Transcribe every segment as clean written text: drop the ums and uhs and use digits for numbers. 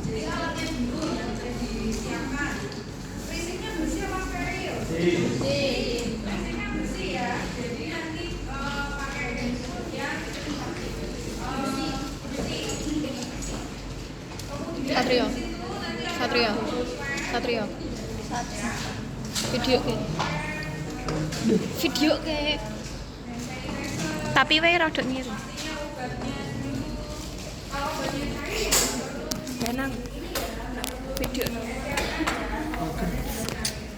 Jadi alatnya dulu yang disiapkan. Prinsipnya bersih apa steril? Prinsipnya bersih ya. Jadi nanti pakai handphone yang bersih. Satrio. Video ke. Tapi wae rada ngiru. Benang. Video.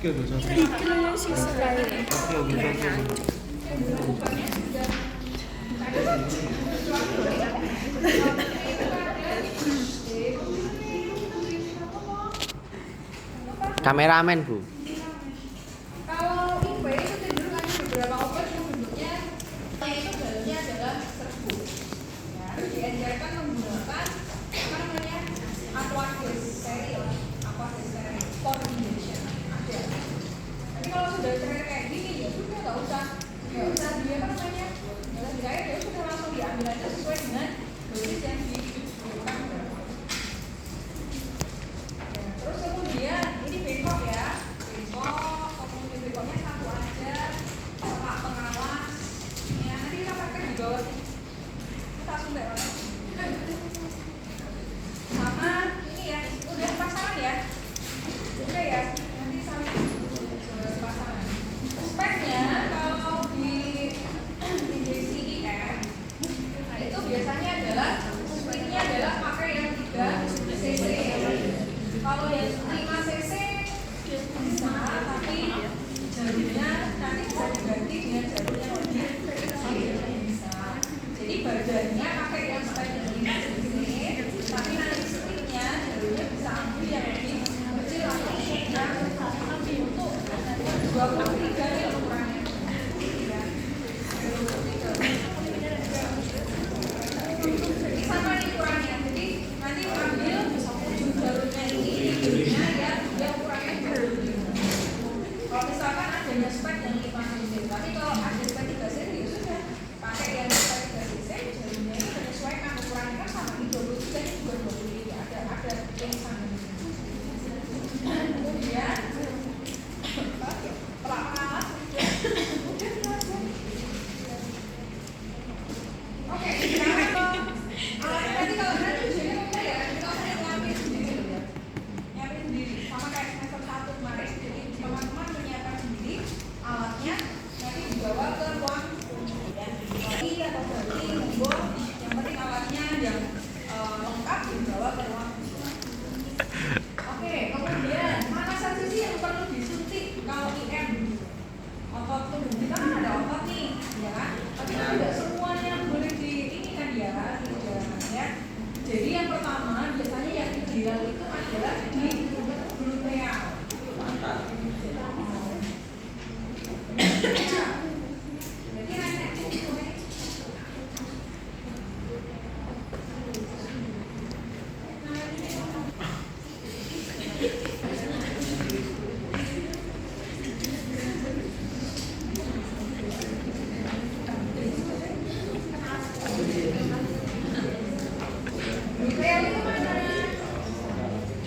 Iki sing sekali. Kameramen, Bu. Kalau IPA itu cenderung ada beberapa obat yang bentuknya itu dalamnya adalah serbuk. Ya, terus diajarkan menggunakan apa namanya aqueous steril, coordination. Ada. Tapi kalau sudah kayak gini ya sudah nggak usah dia apa namanya nggak usah dikair ya sudah langsung diambil aja sesuai dengan dosis yang dibutuhkan. Terus kemudian ini bengkok ya, kemudian bengkoknya satu aja, sama pengawas. Ya nanti kita pakai di bawah sini. Kita sumber sama ini ya, udah pasangan ya, udah ya. Nanti sampai pasangan. Speknya kalau di DCIM, nah itu biasanya adalah speknya adalah pakai yang 3 cc. Kalau yang 5 cc bisa, tapi jadinya nanti bisa diganti dengan jadinya lebih bisa. Jadi badannya pakai yang spek 5 cc, tapi nanti sticknya jadinya bisa ambil yang lebih kecil atau untuk 23 nih ukurannya. Ini sama nih ukurannya, jadi nanti ambil ujung jalurnya ini ya ukurannya 25. Kalau misalkan adanya spek yang 5 cc, tapi kalau ada spek 3 cc ya sudah pakai yang spek 3 cc, jalurnya ini menyesuaikan ukurannya kan sama di 23 ini juga 23 ada yang sama. Kemudian pengawas. Oke, sekarang nanti kalau nanti jadi mulai ya, kita akan nyiapin sendiri, sama kayak semester 1 kemarin. Jadi teman-teman menyiapkan sendiri alatnya, nanti dibawa ke ruang bagi atau bagi monggo. Yang penting alatnya yang lengkap dibawa ke ruang. Oke, kemudian mana saja sih yang perlu disuntik kalau IM? Otot tubuh kita kan ada otot nih, ya kan? Tapi kan tidak semuanya boleh di ini kan ya, ya. Jadi yang pertama biasanya yang ideal itu adalah di gluteal. Jadi nanti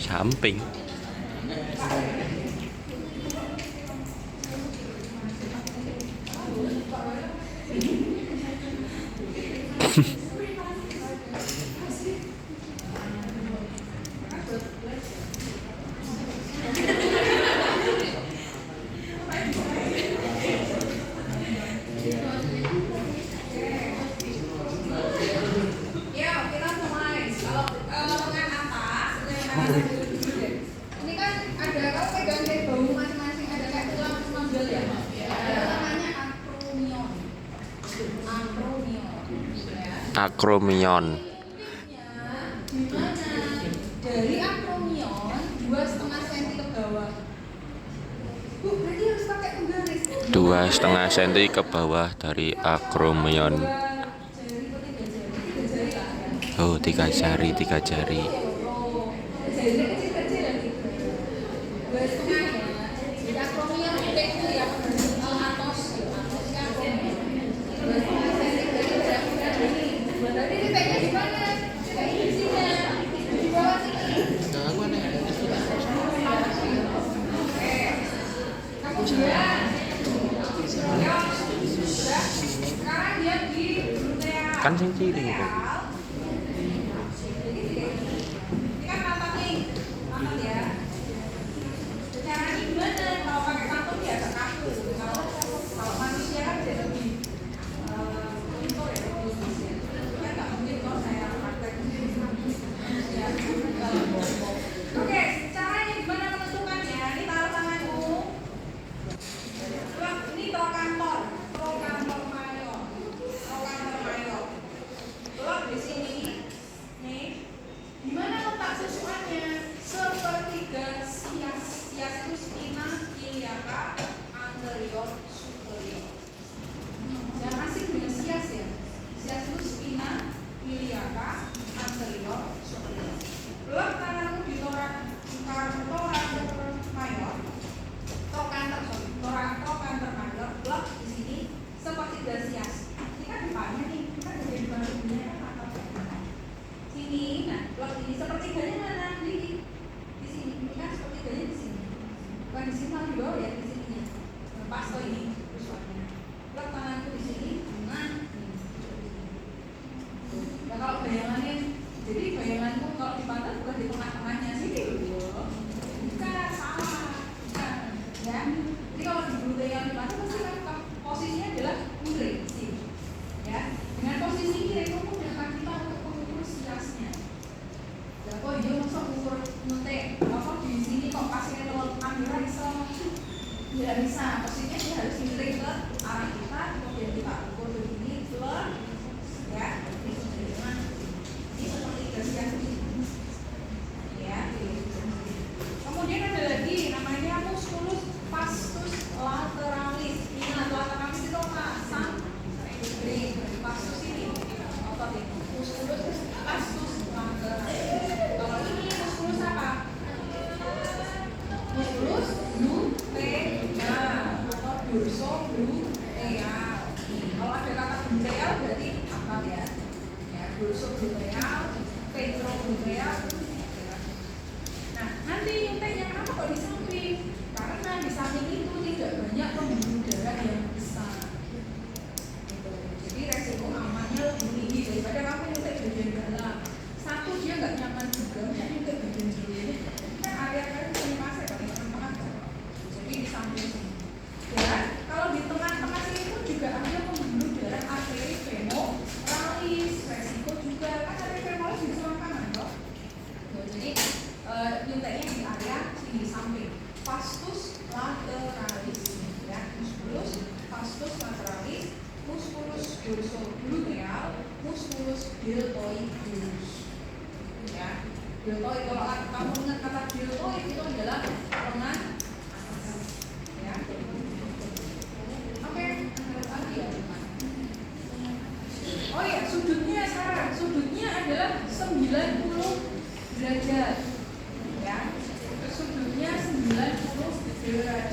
Samping. ini kan ada kalau pegang kayak bau masing-masing ada kayak tulang nonjol ya. Ada namanya akromion. Akromion. Dimana dari akromion 2,5 cm ke bawah. Bu, berarti harus pakai penggaris. 2,5 cm ke bawah dari akromion. Oh, 3 jari. Jari kecil-kecil yang itu. 2,5 ya. Jadi akromion itu ya atos akromion. 2,5 cm berarti ini. Berarti ini pegang di mana? Pegang di sini. kemudian ya sudah. Sekarang dia di gluteal. Kan sing cilik itu. Ini kan mantap nih, mantap ya. Caranya gimana? Kalau pakai kantung ya agak kaku. Kalau manusia kan dia lebih pintar ya. Ya nggak mungkin kalau saya praktek manusia. Oke, caranya gimana menentukannya? Ini taruh tanganmu. Ini trokantor mayor. Belok di sini. Nih. Di mana letak susuannya? Sepertiga sias. Sias itu spina iliaca anterior superior. Jangan asing dengan sias ya. Sias itu spina iliaca anterior superior. Belok tanganmu di trokantor mayor. Trokantor mayor. Belok di sini sepertiga sias. Ini kan depannya nih. Kita jadi barunya kan sini. Nah, belok ini sepertiganya mana? Di sini. Ini kan sepertiganya di sini. Bukan di sini malah di bawah ya, di sini. Pas kok ini susuannya. Belok tanganku di sini. Nah, nah kalau bayangannya, jadi bayanganku kalau di pantat bukan di tengah-tengahnya sini loh. Bukan, salah. Bukan, ya. Jadi kalau di gluteal di pantat pasti kan posisinya adalah kiri sini. Ya, dengan posisi kiri itu memudahkan kita untuk mengukur siasnya. Ya kok dia masa ukur ngetek, apa di sini kok pasien kalau kamera bisa tidak bisa, posisinya dia harus miring ke arah kita, kemudian kita ukur begini, keluar, ya, ini seperti sias ini, ya. Kemudian ada lagi namanya musculus vastus lateralis. Ingat lateralis itu apa? Ini vastus ini, otot ini. Musculus vastus lateralis. Kalau ini musculus apa? Musculus gluteal atau dorsogluteal. Kalau ada kata gluteal berarti apa ya? Ya, dorsogluteal, ventrogluteal. Nah, nanti nyuntiknya kenapa kok di samping? Karena di samping itu tidak banyak pembuluh darah yang besar. Gitu. Jadi resiko amannya lebih tinggi daripada kamu nyuntik bagian dalam. Satu, dia nggak nyaman juga, nyuntik bagian jari. Kan area-area itu masih paling tengah-tengah. Jadi di samping sini. Dan kalau di tengah-tengah sini pun juga ada pembuluh darah arteri femoralis. Resiko juga kan arteri femoralis di sebelah kanan, toh. Jadi nyuntiknya di area sini di samping. Vastus lateralis, ya, musculus vastus lateralis, musculus dorsogluteal, musculus deltoidus, ya. Deltoid, kalau kamu ingat kata deltoid itu adalah lengan atas, ya. Oke, lagi ya. Oh ya, sudutnya sekarang, sudutnya adalah 90 derajat, ya. Sudutnya 90 derajat.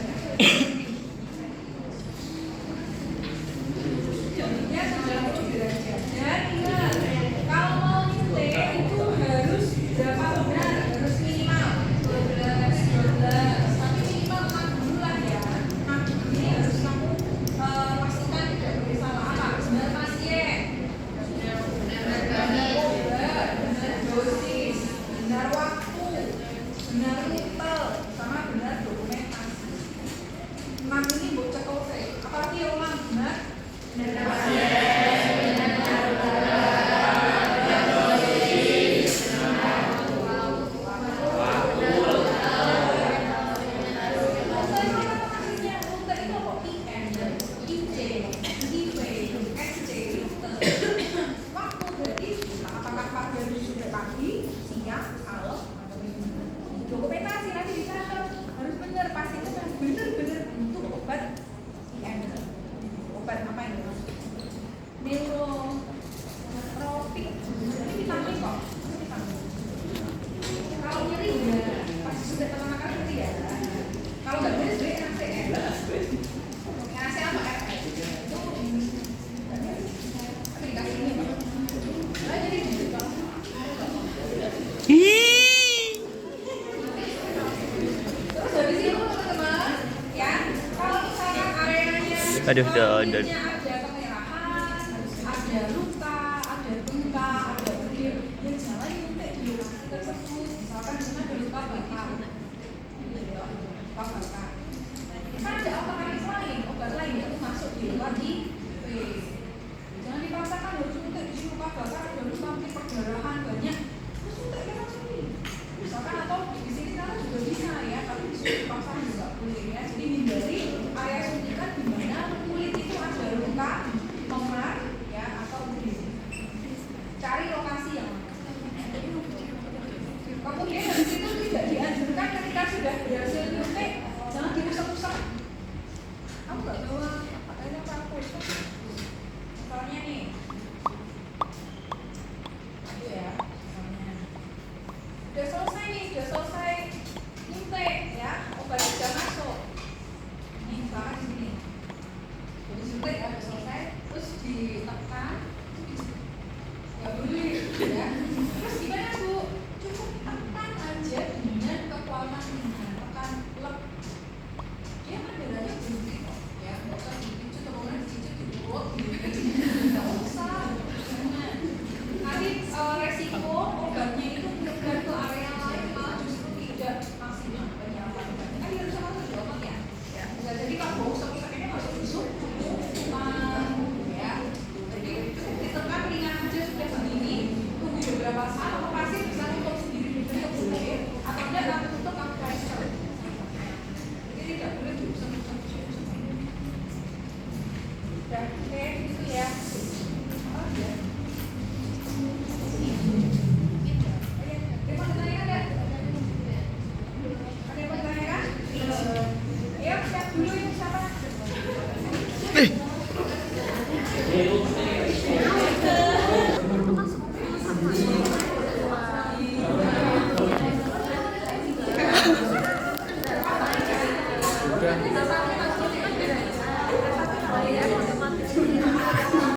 Sudutnya 90 derajat. Dan ingat, kalau mau nyuntik itu harus berapa benar? Harus minimal 12. Tapi minimal 6 dulu lah ya. 6 ini harus kamu pastikan tidak boleh salah. Apa? Benar pasien, benar obat, benar dosis, benar waktu, benar rute, sama benar dokumentasi. Aduh, dan Kulitnya ada kemerahan, ada luka, ada bengkak, ada berdir. Ya jangan nyuntik di lokasi tersebut. Misalkan di sana ada luka bakar. Luka bakar. Kan ada alternatif lain, obat lain yang masuk di luar di jangan dipaksakan harus nyuntik di luka bakar, ada luka mungkin perdarahan banyak. Terus nyuntik ya langsung ini. Misalkan atau di sini kan juga bisa ya, tapi di sini dipaksakan juga boleh ya. Jadi hindari area suntikan di mana kulit itu ada luka, memar, ya atau berdir. Cari lokasi yang kemudian dari situ tidak dianjurkan ketika sudah berhasil nyuntik, jangan diusap-usap. Aku nggak bawa pakainya apa misalnya nih, itu ya, misalnya udah selesai nih, udah selesai nyuntik ya, obat sudah masuk. Ini misalkan di sini, udah nyuntik ya, udah selesai, terus ditekan, nggak boleh ya. Terus gimana Bu? Cukup tekan aja dengan kekuatan ringan, tekan lep. Dia kan darahnya berhenti kok, ya nggak usah dipicu, kemudian dicicit di perut, nggak usah. Jangan. Nanti resiko obatnya itu menyebar ke area lain malah justru tidak maksimal penyerapan obatnya. Kan harusnya masuk di otak ya. Nggak jadi kalau bau usap-usapnya masuk di ya. Jadi ditekan ringan aja sudah begini, tunggu beberapa saat.